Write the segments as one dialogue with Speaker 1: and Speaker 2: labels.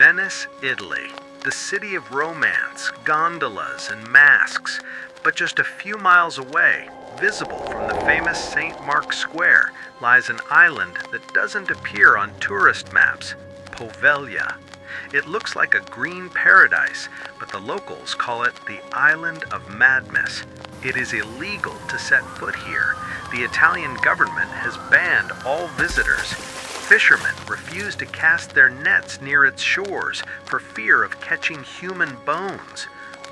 Speaker 1: Venice, Italy, the city of romance, gondolas, and masks. But just a few miles away, visible from the famous St. Mark's Square, lies an island that doesn't appear on tourist maps, Poveglia. It looks like a green paradise, but the locals call it the Island of Madness. It is illegal to set foot here. The Italian government has banned all visitors. Fishermen refuse to cast their nets near its shores for fear of catching human bones.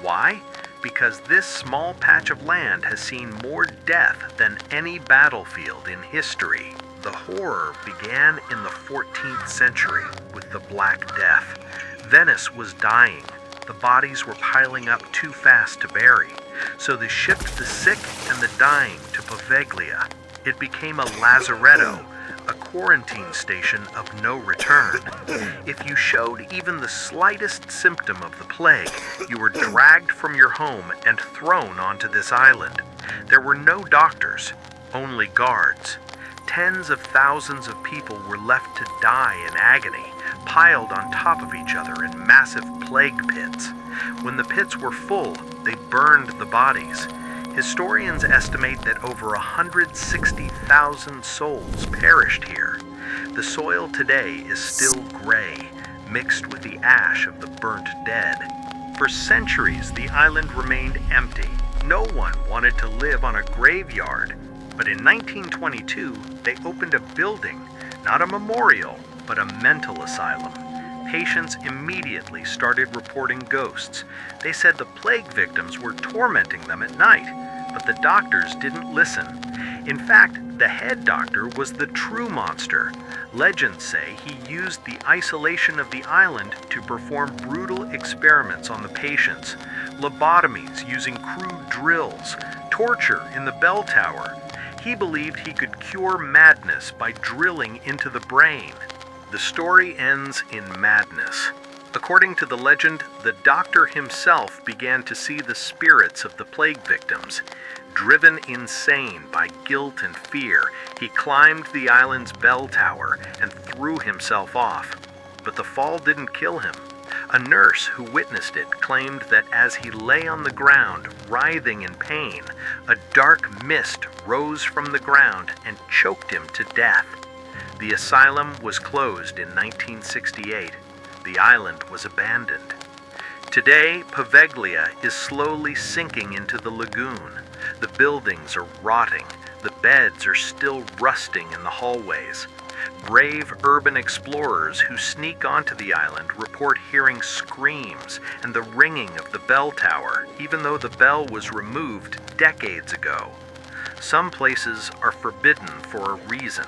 Speaker 1: Why? Because this small patch of land has seen more death than any battlefield in history. The horror began in the 14th century with the Black Death. Venice was dying. The bodies were piling up too fast to bury, so they shipped the sick and the dying to Poveglia. It became a lazaretto, a quarantine station of no return. If you showed even the slightest symptom of the plague, you were dragged from your home and thrown onto this island. There were no doctors, only guards. Tens of thousands of people were left to die in agony, piled on top of each other in massive plague pits. When the pits were full, they burned the bodies. Historians estimate that over 160,000 souls perished here. The soil today is still gray, mixed with the ash of the burnt dead. For centuries, the island remained empty. No one wanted to live on a graveyard. But in 1922, they opened a building, not a memorial, but a mental asylum. Patients immediately started reporting ghosts. They said the plague victims were tormenting them at night, but the doctors didn't listen. In fact, the head doctor was the true monster. Legends say he used the isolation of the island to perform brutal experiments on the patients, lobotomies using crude drills, torture in the bell tower. He believed he could cure madness by drilling into the brain. The story ends in madness. According to the legend, the doctor himself began to see the spirits of the plague victims. Driven insane by guilt and fear, he climbed the island's bell tower and threw himself off. But the fall didn't kill him. A nurse who witnessed it claimed that as he lay on the ground, writhing in pain, a dark mist rose from the ground and choked him to death. The asylum was closed in 1968. The island was abandoned. Today, Poveglia is slowly sinking into the lagoon. The buildings are rotting. The beds are still rusting in the hallways. Brave urban explorers who sneak onto the island report hearing screams and the ringing of the bell tower, even though the bell was removed decades ago. Some places are forbidden for a reason.